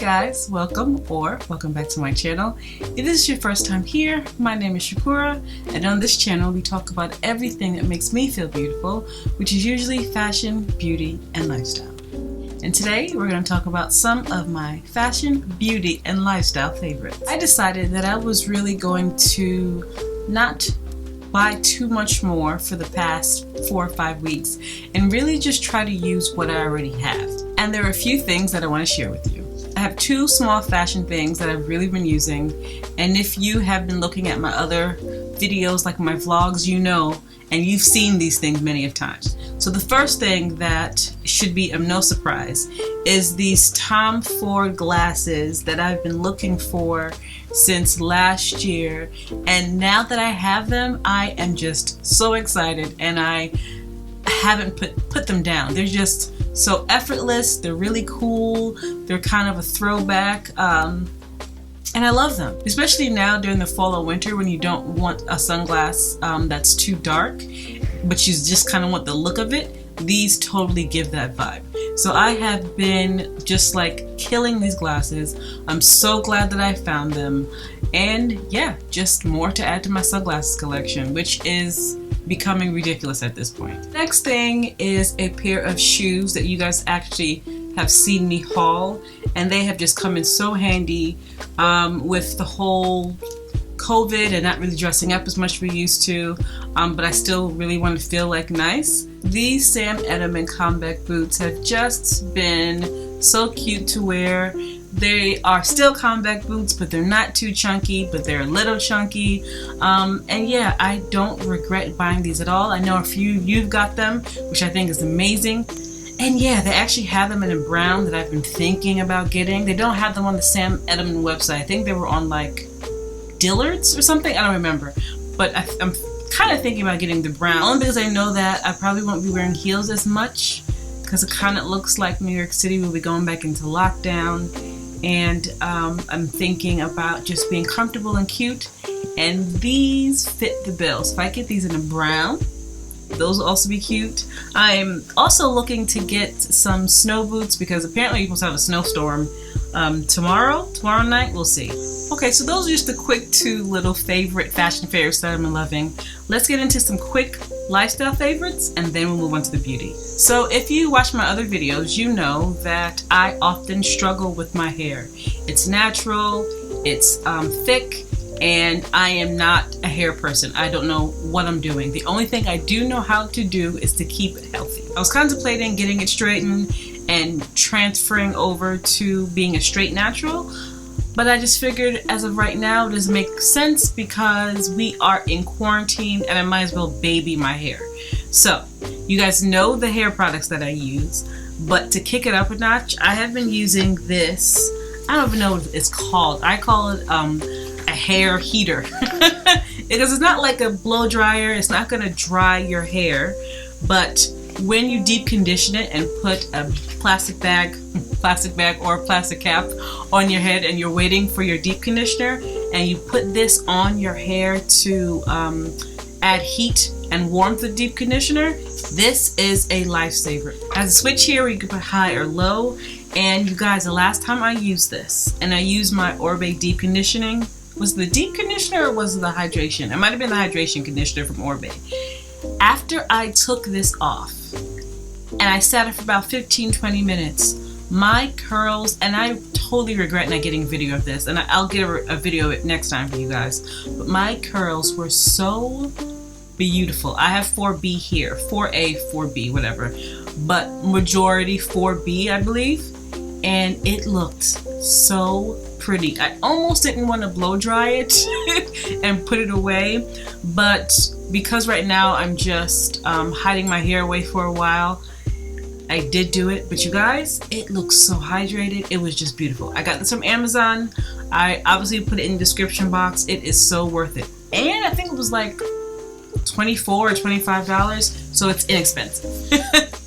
guys, welcome back to my channel. If this is your first time here, my name is Shakura, and on this channel we talk about everything that makes me feel beautiful, which is usually fashion, beauty, and lifestyle. And today we're going to talk about some of my fashion, beauty, and lifestyle favorites. I decided that I was really going to not buy too much more for the past 4 or 5 weeks and really just try to use what I already have. And there are a few things that I want to share with you. I have 2 small fashion things that I've really been using, and if you have been looking at my other videos like my vlogs, you know, and you've seen these things many of times. So the first thing that should be of no surprise is these Tom Ford glasses that I've been looking for since last year, and now that I have them, I am just so excited, and I haven't put them down. They're just so effortless, they're really cool, they're kind of a throwback, and I love them, especially now during the fall or winter when you don't want a sunglass that's too dark, but you just kind of want the look of it. These totally give that vibe. So I have been just like killing these glasses. I'm so glad that I found them, and yeah, just more to add to my sunglasses collection, which is becoming ridiculous at this point. Next thing is a pair of shoes that you guys actually have seen me haul, and they have just come in so handy with the whole COVID and not really dressing up as much as we used to, but I still really want to feel like nice. These Sam Edelman combat boots have just been so cute to wear. They are still combat boots, but they're not too chunky, but they're a little chunky. And yeah, I don't regret buying these at all. I know a few you've got them, which I think is amazing. And yeah, they actually have them in a brown that I've been thinking about getting. They don't have them on the Sam Edelman website. I think they were on like Dillard's or something. I don't remember. But I'm kind of thinking about getting the brown, only because I know that I probably won't be wearing heels as much, because it kind of looks like New York City will be going back into lockdown. And I'm thinking about just being comfortable and cute, and these fit the bill. So if I get these in a brown, those will also be cute. I'm also looking to get some snow boots, because apparently you're supposed to have a snowstorm tomorrow night. We'll see. Okay, so those are just the quick 2 little fashion favorites that I'm loving. Let's get into some quick lifestyle favorites, and then we'll move on to the beauty. So if you watch my other videos, you know that I often struggle with my hair. It's natural, it's thick, and I am not a hair person. I don't know what I'm doing. The only thing I do know how to do is to keep it healthy. I was contemplating getting it straightened and transferring over to being a straight natural, but I just figured as of right now it doesn't make sense because we are in quarantine and I might as well baby my hair. So you guys know the hair products that I use, but to kick it up a notch, I have been using this, I don't even know what it's called. I call it a hair heater because it's not like a blow dryer. It's not going to dry your hair, but when you deep condition it and put a plastic bag or a plastic cap on your head and you're waiting for your deep conditioner, and you put this on your hair to add heat and warmth to the deep conditioner, this is a lifesaver. As a switch here, you can put high or low. And you guys, the last time I used this, and I used my Orbe deep conditioning, was it the deep conditioner or was it the hydration? It might have been the hydration conditioner from Orbe. After I took this off and I sat it for about 15-20 minutes, my curls, and I totally regret not getting a video of this, and I'll get a video of it next time for you guys, but my curls were so beautiful. I have 4B here, 4A, 4B, whatever, but majority 4B, I believe, and it looked so pretty. I almost didn't want to blow dry it and put it away, but because right now I'm just hiding my hair away for a while, I did do it. But you guys, it looks so hydrated. It was just beautiful. I got this from Amazon. I obviously put it in the description box. It is so worth it, and I think it was like $24 or $25, so it's inexpensive.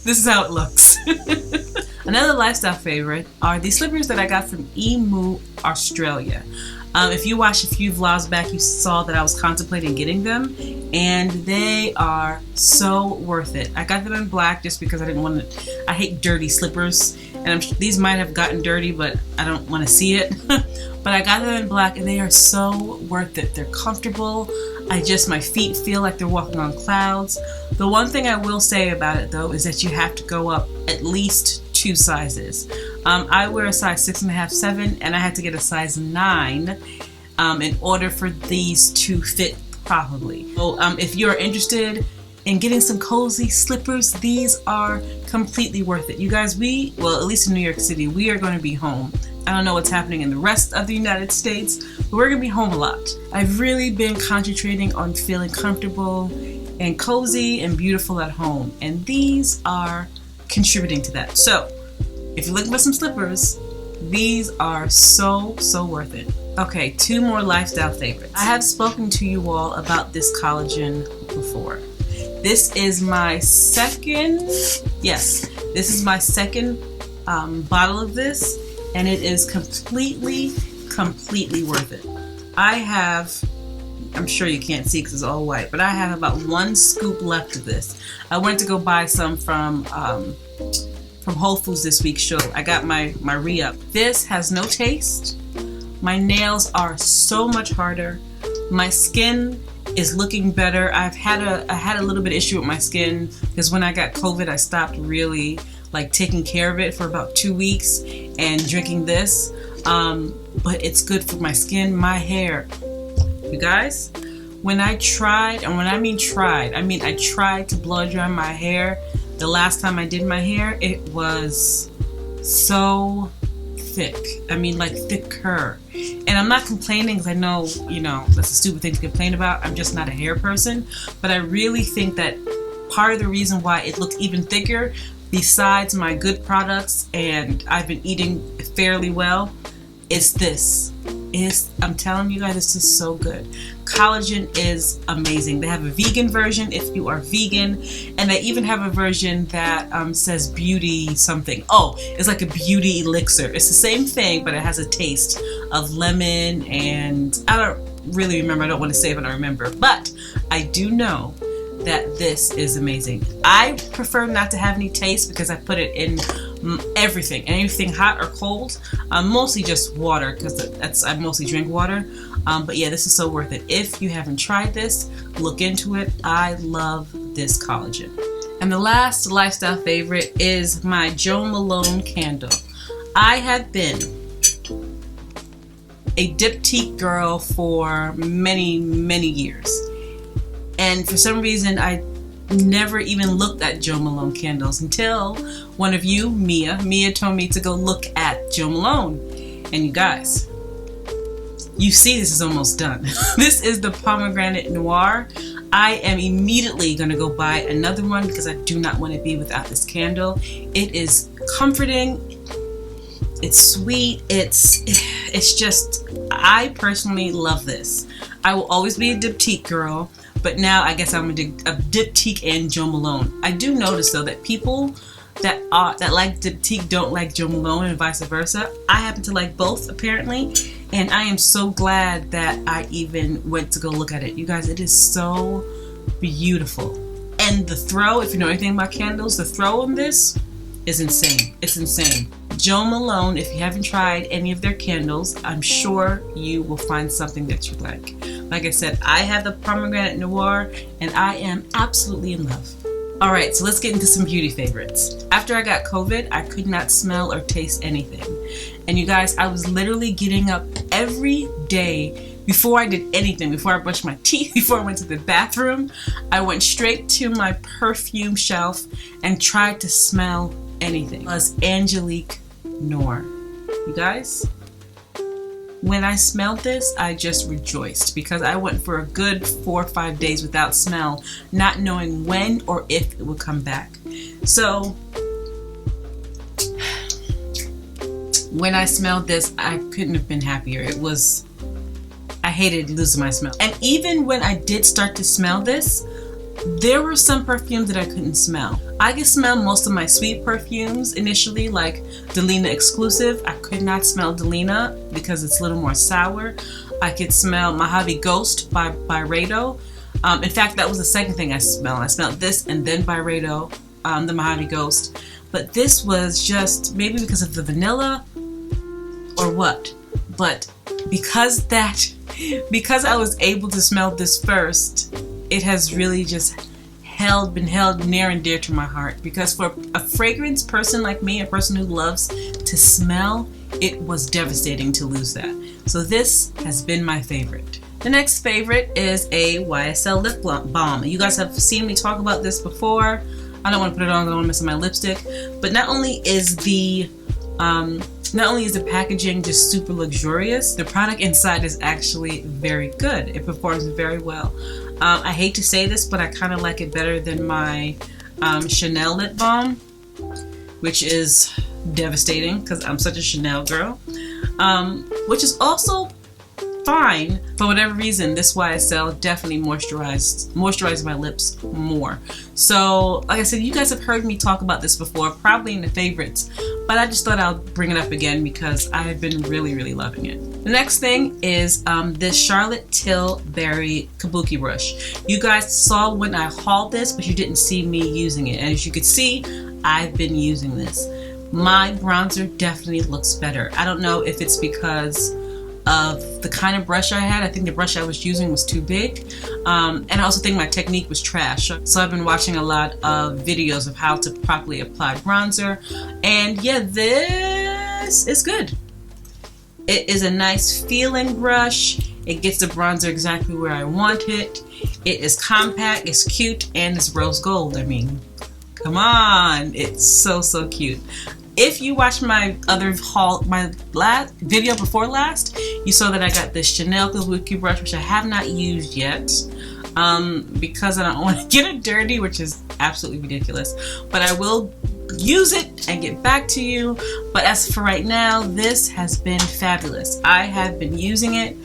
This is how it looks. Another lifestyle favorite are these slippers that I got from Emu, Australia. If you watched a few vlogs back, you saw that I was contemplating getting them, and they are so worth it. I got them in black just because I didn't want to, I hate dirty slippers, and these might have gotten dirty, but I don't want to see it. But I got them in black, and they are so worth it. They're comfortable. My feet feel like they're walking on clouds. The one thing I will say about it though is that you have to go up at least 2 sizes. I wear a size 6.5, 7, and I had to get a size 9 in order for these to fit properly. So if you're interested in getting some cozy slippers, these are completely worth it. You guys, well, at least in New York City, we are going to be home. I don't know what's happening in the rest of the United States, but we're going to be home a lot. I've really been concentrating on feeling comfortable and cozy and beautiful at home, and these are contributing to that. So if you're looking for some slippers, these are so worth it. Okay, 2 more lifestyle favorites. I have spoken to you all about this collagen before. This is my second, yes, this is my second bottle of this, and it is completely worth it. I have, I'm sure you can't see because it's all white, but I have about 1 scoop left of this. I went to go buy some from Whole Foods this week, so I got my re-up. This has no taste. My nails are so much harder. My skin is looking better. I had a little bit of issue with my skin because when I got COVID, I stopped really like taking care of it for about 2 weeks and drinking this. But it's good for my skin, my hair. You guys, when I tried, and when I mean tried, I mean I tried to blow dry my hair. The last time I did my hair, it was so thick. I mean, like thicker. And I'm not complaining because I know, you know, that's a stupid thing to complain about. I'm just not a hair person. But I really think that part of the reason why it looked even thicker, besides my good products and I've been eating fairly well, is this. I'm telling you guys, this is so good. Collagen is amazing. They have a vegan version if you are vegan, and they even have a version that says beauty something. Oh, it's like a beauty elixir. It's the same thing, but it has a taste of lemon, and I don't really remember. I don't want to say if I don't remember, but I do know that this is amazing. I prefer not to have any taste because I put it in everything, anything hot or cold. Mostly just water because I mostly drink water. But yeah, this is so worth it. If you haven't tried this, look into it. I love this collagen. And the last lifestyle favorite is my Jo Malone candle. I have been a diptyque girl for many years. And for some reason, I never even looked at Jo Malone candles until one of you, Mia told me to go look at Jo Malone. And you guys, you see this is almost done. This is the Pomegranate Noir. I am immediately going to go buy another one because I do not want to be without this candle. It is comforting. It's sweet. It's just, I personally love this. I will always be a diptyque girl. But now I guess I'm a diptyque and Jo Malone. I do notice though that people that like diptyque don't like Jo Malone and vice versa. I happen to like both apparently, and I am so glad that I even went to go look at it. You guys, it is so beautiful. And the throw, if you know anything about candles, the throw on this is insane. It's insane. Jo Malone, if you haven't tried any of their candles, I'm sure you will find something that you like. Like I said, I have the Pomegranate Noir, and I am absolutely in love. Alright, so let's get into some beauty favorites. After I got COVID, I could not smell or taste anything. And you guys, I was literally getting up every day before I did anything, before I brushed my teeth, before I went to the bathroom. I went straight to my perfume shelf and tried to smell anything. It was Angelique Noir. You guys, when I smelled this, I just rejoiced because I went for a good 4 or 5 days without smell, not knowing when or if it would come back. So when I smelled this, I couldn't have been happier. I hated losing my smell. And even when I did start to smell this, There were some perfumes that I couldn't smell. I could smell most of my sweet perfumes initially, like Delina Exclusive. I could not smell Delina because it's a little more sour. I could smell Mojave Ghost by Byredo. In fact, that was the second thing I smelled. I smelled this and then Byredo, the Mojave Ghost. But this was just maybe because of the vanilla or what. But because I was able to smell this first, it has really just been held near and dear to my heart. Because for a fragrance person like me, a person who loves to smell, it was devastating to lose that. So this has been my favorite. The next favorite is a YSL Lip Balm. You guys have seen me talk about this before. I don't want to put it on, I don't want to mess up my lipstick. But not only is the packaging just super luxurious, the product inside is actually very good. It performs very well. I hate to say this, but I kind of like it better than my Chanel lip balm, which is devastating because I'm such a Chanel girl. Which is also fine. For whatever reason, this YSL definitely moisturized my lips more. So, like I said, you guys have heard me talk about this before, probably in the favorites, but I just thought I'll bring it up again because I have been really, really loving it. The next thing is this Charlotte Tilbury Kabuki brush. You guys saw when I hauled this, but you didn't see me using it. And as you can see, I've been using this. My bronzer definitely looks better. I don't know if it's because of the kind of brush I had. I think the brush I was using was too big. And I also think my technique was trash. So I've been watching a lot of videos of how to properly apply bronzer. And yeah, this is good. It is a nice feeling brush. It gets the bronzer exactly where I want it. It is compact, it's cute, and it's rose gold. I mean, come on. It's so, so cute. If you watched my other haul, my last video before last, you saw that I got this Chanel Kabuki brush, which I have not used yet because I don't want to get it dirty, which is absolutely ridiculous. But I will use it and get back to you. But as for right now, this has been fabulous. I have been using it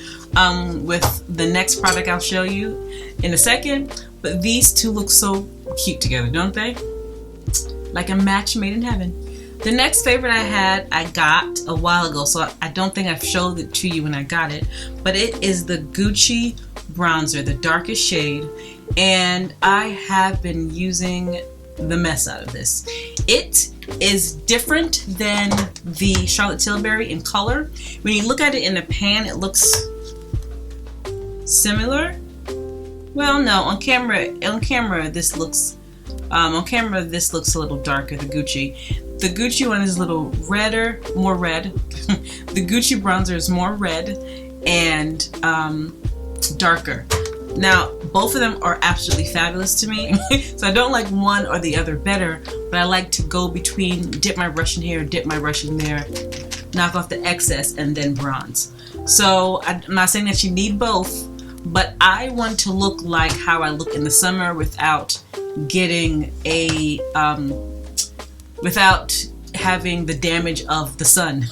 with the next product I'll show you in a second. But these two look so cute together, don't they? Like a match made in heaven. The next favorite I got a while ago, so I don't think I've showed it to you when I got it, but it is the Gucci bronzer, the darkest shade, and I have been using the mess out of this. It is different than the Charlotte Tilbury in color. When you look at it in the pan, it looks similar. Well, no, on camera this looks a little darker, the Gucci. The Gucci one is a little redder, more red. The Gucci bronzer is more red and darker. Now, both of them are absolutely fabulous to me. So I don't like one or the other better, but I like to go between, dip my brush in here, dip my brush in there, knock off the excess, and then bronze. So I'm not saying that you need both, but I want to look like how I look in the summer without getting a without having the damage of the sun.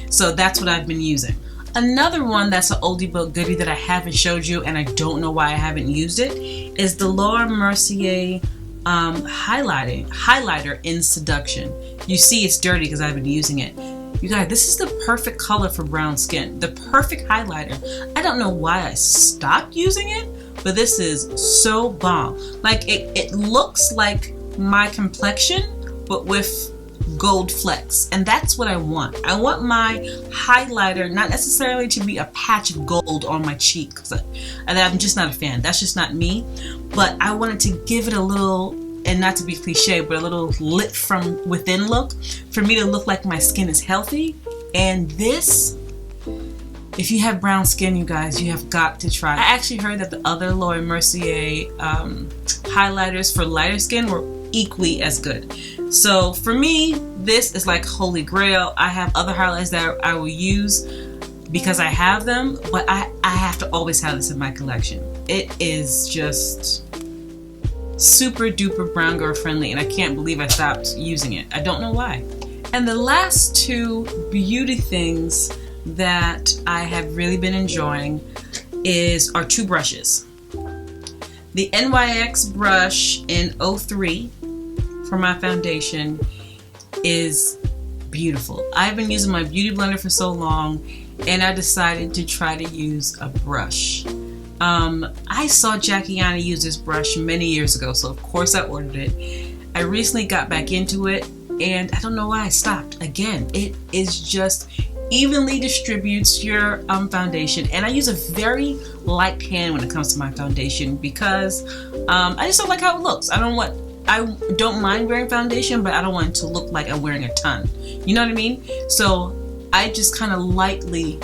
So that's what I've been using. Another one that's an oldie but goodie that I haven't showed you, and I don't know why I haven't used it, is the Mercier highlighter in Seduction. You see it's dirty because I've been using it. You guys, this is the perfect color for brown skin. The perfect highlighter. I don't know why I stopped using it, but this is so bomb. Like it looks like my complexion, but with gold flecks, and that's what I want. I want my highlighter not necessarily to be a patch of gold on my cheek, and I'm just not a fan. That's just not me. But I wanted to give it a little, and not to be cliche, but a little lit from within look for me to look like my skin is healthy. And this, if you have brown skin, you guys, you have got to try it. I actually heard that the other Mercier highlighters for lighter skin were equally as good. So for me, this is like holy grail. I have other highlighters that I will use because I have them, but I have to always have this in my collection. It is just super duper brown girl friendly, and I can't believe I stopped using it. I don't know why. And the last two beauty things that I have really been enjoying are two brushes. The NYX brush in 03 for my foundation is beautiful. I've been using my beauty blender for so long, and I decided to try to use a brush. I saw Jackie Aina use this brush many years ago, so of course I ordered it. I recently got back into it, and I don't know why I stopped. Again, it is just evenly distributes your foundation, and I use a very light hand when it comes to my foundation because I just don't like how it looks. I don't mind wearing foundation, but I don't want it to look like I'm wearing a ton. You know what I mean? So I just kind of lightly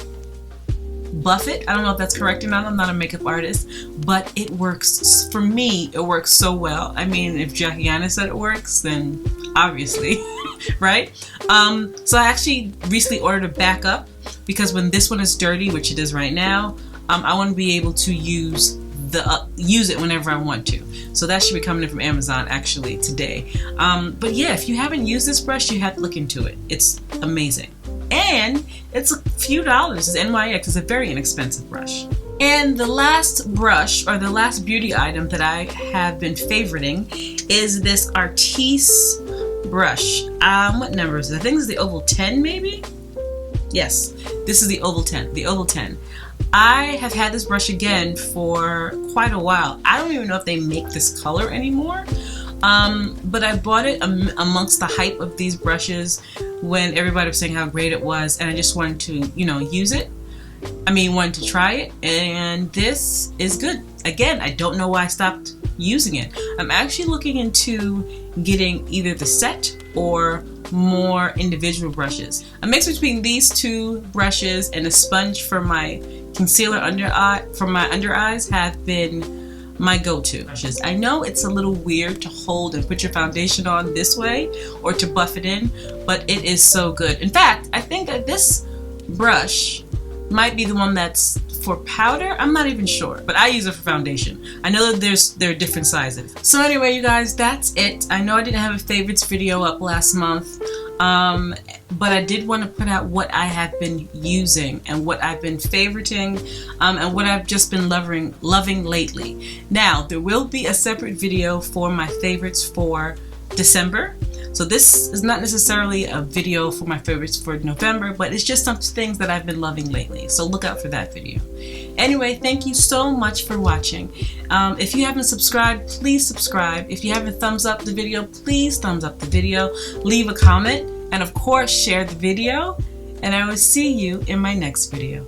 buff it. I don't know if that's correct or not. I'm not a makeup artist, but it works. For me, it works so well. I mean, if Jackie Aina said it works, then obviously, right? So I actually recently ordered a backup because when this one is dirty, which it is right now, I want to be able to use it whenever I want to. So that should be coming in from Amazon actually today. But yeah, if you haven't used this brush, you have to look into it. It's amazing. And it's a few dollars. It's NYX. It's a very inexpensive brush. And the last brush, or the last beauty item that I have been favoriting is this Artise brush. What number is it? I think it's the Oval 10 maybe? Yes, this is the Oval 10. The Oval 10. I have had this brush again for quite a while. I don't even know if they make this color anymore. But I bought it amongst the hype of these brushes when everybody was saying how great it was, and I just wanted to, use it. Wanted to try it, and this is good. Again, I don't know why I stopped using it. I'm actually looking into getting either the set or more individual brushes. A mix between these two brushes and a sponge for my concealer for my under eyes have been my go-to brushes. I know it's a little weird to hold and put your foundation on this way or to buff it in, but it is so good. In fact, I think that this brush might be the one that's for powder. I'm not even sure, but I use it for foundation. I know that there are different sizes. So anyway, you guys, that's it. I know I didn't have a favorites video up last month, but I did want to put out what I have been using and what I've been favoriting, and what I've just been loving lately. Now, there will be a separate video for my favorites for December. So this is not necessarily a video for my favorites for November, but it's just some things that I've been loving lately. So look out for that video. Anyway, thank you so much for watching. If you haven't subscribed, please subscribe. If you haven't thumbs up the video, please thumbs up the video. Leave a comment, and of course, share the video. And I will see you in my next video.